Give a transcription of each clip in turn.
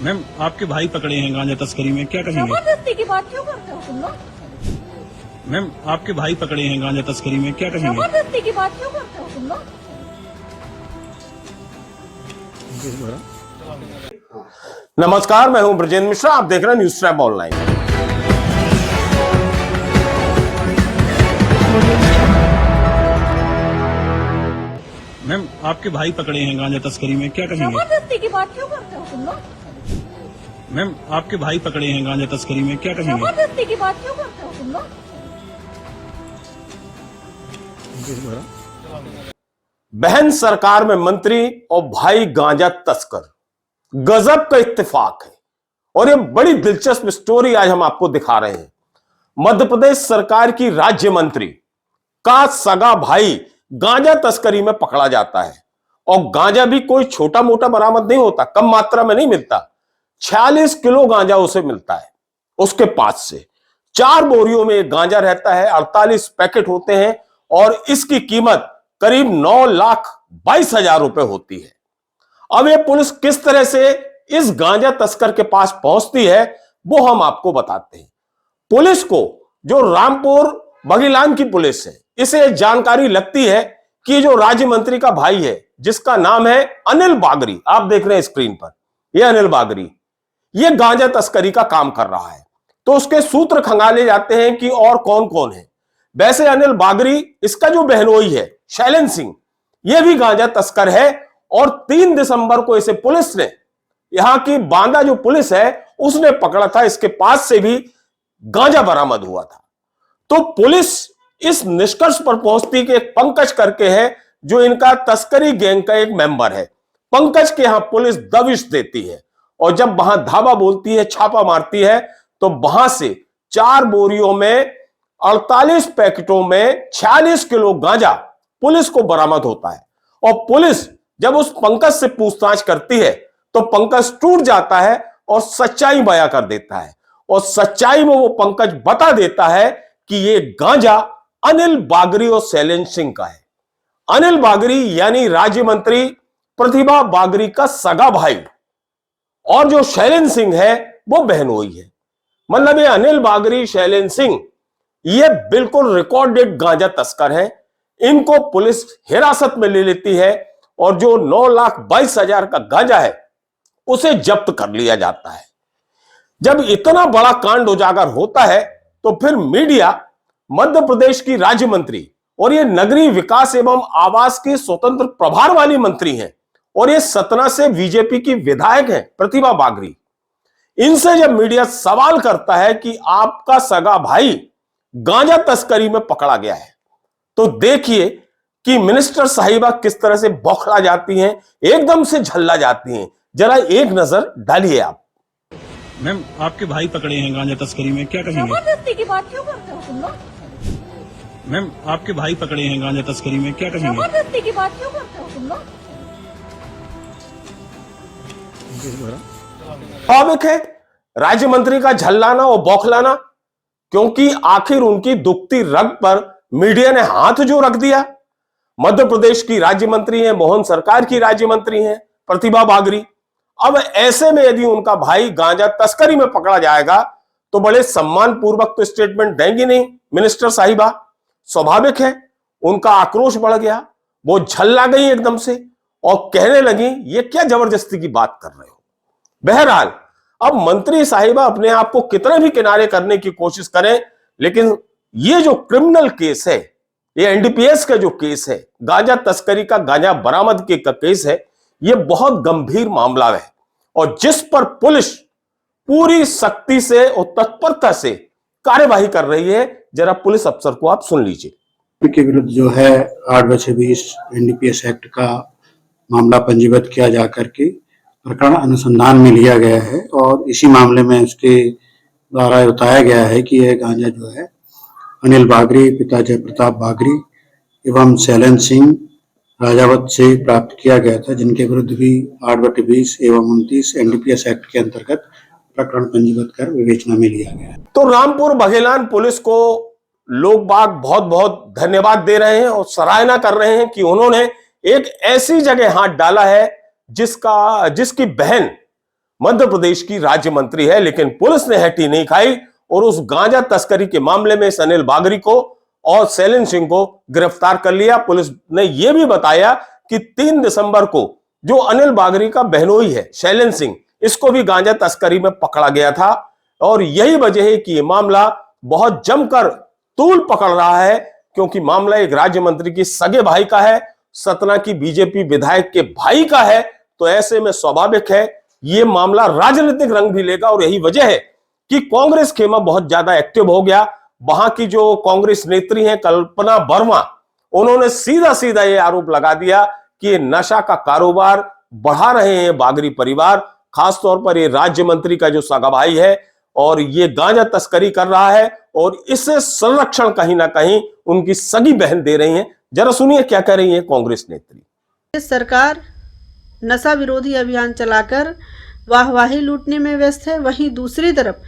Ma'am, आपके भाई पकड़े हैं गांजा तस्करी में, क्या कहेंगे? जबरदस्ती की बात क्यों करते हो तुम लोग? मैम, आपके भाई पकड़े हैं गांजा तस्करी में, क्या कहेंगे? जबरदस्ती की बात क्यों करते हो तुम लोग? नमस्कार, मैं हूं ब्रजेंद्र मिश्रा। आप देख रहे हैं न्यूज ट्रैप ऑनलाइन। मैम, आपके भाई पकड़े हैं गांजा तस्करी में, क्या कहेंगे? जबरदस्ती की बात क्यों करते हो तुम लोग? मैम, आपके भाई पकड़े हैं गांजा तस्करी में, क्या कहेंगे? जबरदस्ती की बात क्यों करते हो तुम लोग? बहन सरकार में मंत्री और भाई गांजा तस्कर, गजब का इत्तेफाक है। और ये बड़ी दिलचस्प स्टोरी आज हम आपको दिखा रहे हैं। मध्य प्रदेश सरकार की राज्य मंत्री का सगा भाई गांजा तस्करी में पकड़ा जाता है। और गांजा भी कोई छोटा मोटा बरामद नहीं होता, कम मात्रा में नहीं मिलता। 46 किलो गांजा उसे मिलता है उसके पास से। 4 बोरियों में एक गांजा रहता है, 48 पैकेट होते हैं और इसकी कीमत करीब 9,22,000 रुपए होती है। अब ये पुलिस किस तरह से इस गांजा तस्कर के पास पहुंचती है वो हम आपको बताते हैं। पुलिस को, जो रामपुर बघेलान की पुलिस है, इसे जानकारी लगती है कि जो राज्य मंत्री का भाई है, जिसका नाम है अनिल बागरी, आप देख रहे हैं स्क्रीन पर, यह अनिल बागरी, यह गांजा तस्करी का काम कर रहा है। तो उसके सूत्र खंगाले जाते हैं कि और कौन कौन है। वैसे अनिल बागरी, इसका जो बहनोई है शैलन सिंह, यह भी गांजा तस्कर है। और 3 दिसंबर को इसे पुलिस ने, यहां की बांदा जो पुलिस है उसने पकड़ा था। इसके पास से भी गांजा बरामद हुआ था। तो पुलिस इस निष्कर्ष पर पहुंचती कि एक पंकज करके है, जो इनका तस्करी गैंग का एक मेंबर है। पंकज के यहां पुलिस दबिश देती है और जब वहां धावा बोलती है, छापा मारती है, तो वहां से 4 बोरियों में 48 पैकेटों में 46 किलो गांजा पुलिस को बरामद होता है। और पुलिस जब उस पंकज से पूछताछ करती है तो पंकज टूट जाता है और सच्चाई बयां कर देता है। और सच्चाई में वो पंकज बता देता है कि ये गांजा अनिल बागरी और शैलेंद्र सिंह का है। अनिल बागरी यानी राज्य मंत्री प्रतिभा बागरी का सगा भाई, और जो शैलेंद्र सिंह है वो बहनोई है। मतलब ये अनिल बागरी, शैलेंद्र सिंह, ये बिल्कुल रिकॉर्डेड गांजा तस्कर है। इनको पुलिस हिरासत में ले लेती है और जो 9,22,000 का गांजा है उसे जब्त कर लिया जाता है। जब इतना बड़ा कांड उजागर होता है तो फिर मीडिया, मध्य प्रदेश की राज्य मंत्री और ये नगरीय विकास एवं आवास की स्वतंत्र प्रभार वाली मंत्री हैं, और ये सतना से बीजेपी की विधायक हैं प्रतिभा बागरी, इनसे जब मीडिया सवाल करता है कि आपका सगा भाई गांजा तस्करी में पकड़ा गया है, तो देखिए कि मिनिस्टर साहिबा किस तरह से बौखला जाती हैं, एकदम से झल्ला जाती हैं। जरा एक नजर डालिए आप। मैम, आपके भाई पकड़े हैं गांजा तस्करी में, क्या कहेंगे? जबरदस्ती की बात क्यों करते हो तुम लोग? मैम, आपके भाई पकड़े हैं गांजा तस्करी में, क्या कहेंगे? जबरदस्ती की बात क्यों करते हो तुम लोग? स्वाभाविक है राज्य मंत्री का झल्लाना और बौखलाना, क्योंकि आखिर उनकी दुखती रग पर मीडिया ने हाथ जो रख दिया। मध्य प्रदेश की राज्य मंत्री हैं, मोहन सरकार की राज्य मंत्री हैं प्रतिभा बागरी। अब ऐसे में यदि उनका भाई गांजा तस्करी में पकड़ा जाएगा तो बड़े सम्मान पूर्वक तो स्टेटमेंट देंगी नहीं मिनिस्टर साहिबा। स्वाभाविक है उनका आक्रोश बढ़ गया, वो झल्ला गई एकदम से और कहने लगी, ये क्या जबरदस्ती की बात कर रहे हो। बहरहाल अब मंत्री साहिबा अपने आप को कितने भी किनारे करने की कोशिश करें, लेकिन ये जो क्रिमिनल केस है, ये एनडीपीएस का जो केस है, गांजा तस्करी का, गांजा बरामद का केस है, ये बहुत गंभीर मामला है और जिस पर पुलिस पूरी सख्ती से और तत्परता से कार्यवाही कर रही है। जरा पुलिस अफसर को आप सुन लीजिए। के विरुद्ध जो है 8/20 एनडीपीएस एक्ट का मामला पंजीबद्ध किया जाकर के प्रकरण अनुसंधान में लिया गया है और इसी मामले में उसके द्वारा बताया गया है कि यह गांजा जो है अनिल बागरी, पिता जयप्रताप बागरी एवं शैलेंद्र सिंह राजावत से प्राप्त किया गया था, जिनके विरुद्ध भी 8/20 एवं 29 एनडीपीएस एक्ट के अंतर्गत प्रकरण पंजीबद्ध कर विवेचना में लिया गया है। तो रामपुर बघेलान पुलिस को लोग बाग बहुत बहुत धन्यवाद दे रहे हैं और सराहना कर रहे हैं कि उन्होंने एक ऐसी जगह हाथ डाला है जिसकी बहन मध्य प्रदेश की राज्य मंत्री है, लेकिन पुलिस ने हटी नहीं खाई और उस गांजा तस्करी के मामले में इस अनिल बागरी को और शैलेंद्र सिंह को गिरफ्तार कर लिया। पुलिस ने यह भी बताया कि 3 दिसंबर को जो अनिल बागरी का बहनोई है शैलेंद्र सिंह, इसको भी गांजा तस्करी में पकड़ा गया था और यही वजह है कि यह मामला बहुत जमकर तूल पकड़ रहा है, क्योंकि मामला एक राज्य मंत्री की सगे भाई का है, सतना की बीजेपी विधायक के भाई का है। तो ऐसे में स्वाभाविक है यह मामला राजनीतिक रंग भी लेगा और यही वजह है कि कांग्रेस खेमा बहुत ज्यादा एक्टिव हो गया। वहां की जो कांग्रेस नेत्री हैं कल्पना वर्मा, उन्होंने सीधा सीधा यह आरोप लगा दिया कि ये नशा का कारोबार बढ़ा रहे हैं बागरी परिवार, खासतौर पर ये राज्य मंत्री का जो सगा भाई है और ये गांजा तस्करी कर रहा है और इससे संरक्षण कहीं ना कहीं उनकी सगी बहन दे रही हैं। जरा सुनिए क्या कह रही है कांग्रेस नेत्री। सरकार नशा विरोधी अभियान चलाकर वाहवाही लूटने में व्यस्त है, वहीं दूसरी तरफ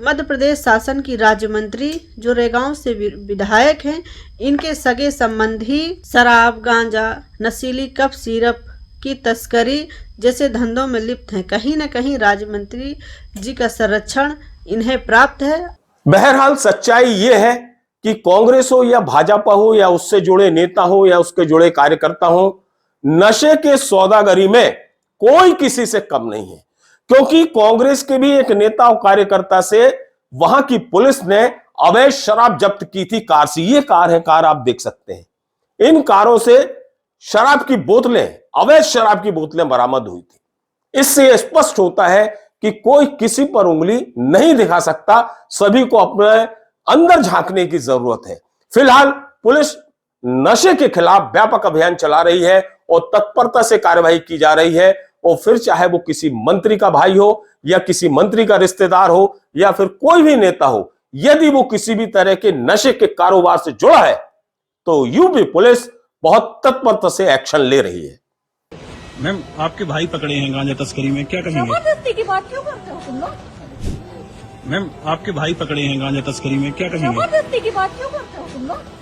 मध्य प्रदेश शासन की राज्य मंत्री जो रेगांव से विधायक हैं, इनके सगे संबंधी शराब, गांजा, नशीली कफ सिरप की तस्करी जैसे धंधों में लिप्त हैं। कहीं न कहीं राज्य मंत्री जी का संरक्षण इन्हें प्राप्त है। बहरहाल सच्चाई यह है कि कांग्रेस हो या भाजपा हो या उससे जुड़े नेता हो या उसके जुड़े कार्यकर्ता हो, नशे के सौदागरी में कोई किसी से कम नहीं है, क्योंकि कांग्रेस के भी एक नेता और कार्यकर्ता से वहां की पुलिस ने अवैध शराब जब्त की थी कार से। ये कार है, कार आप देख सकते हैं। इन कारों से शराब की बोतलें, अवैध शराब की बोतलें बरामद हुई थी। इससे स्पष्ट होता है कि कोई किसी पर उंगली नहीं दिखा सकता, सभी को अपने अंदर झांकने की जरूरत है। फिलहाल पुलिस नशे के खिलाफ व्यापक अभियान चला रही है और तत्परता से कार्रवाई की जा रही है। और फिर चाहे वो किसी मंत्री का भाई हो या किसी मंत्री का रिश्तेदार हो या फिर कोई भी नेता हो, यदि वो किसी भी तरह के नशे के कारोबार से जुड़ा है तो यूपी पुलिस बहुत तत्परता से एक्शन ले रही है। मैम आपके भाई पकड़े हैं गांजा तस्करी में, क्या कहेंगे? जबरदस्ती की बात क्यों करते हो तुम लोग? मैम आपके भाई पकड़े हैं गांजा तस्करी में, क्या कहेंगे? जबरदस्ती की बात क्यों करते हो तुम लोग?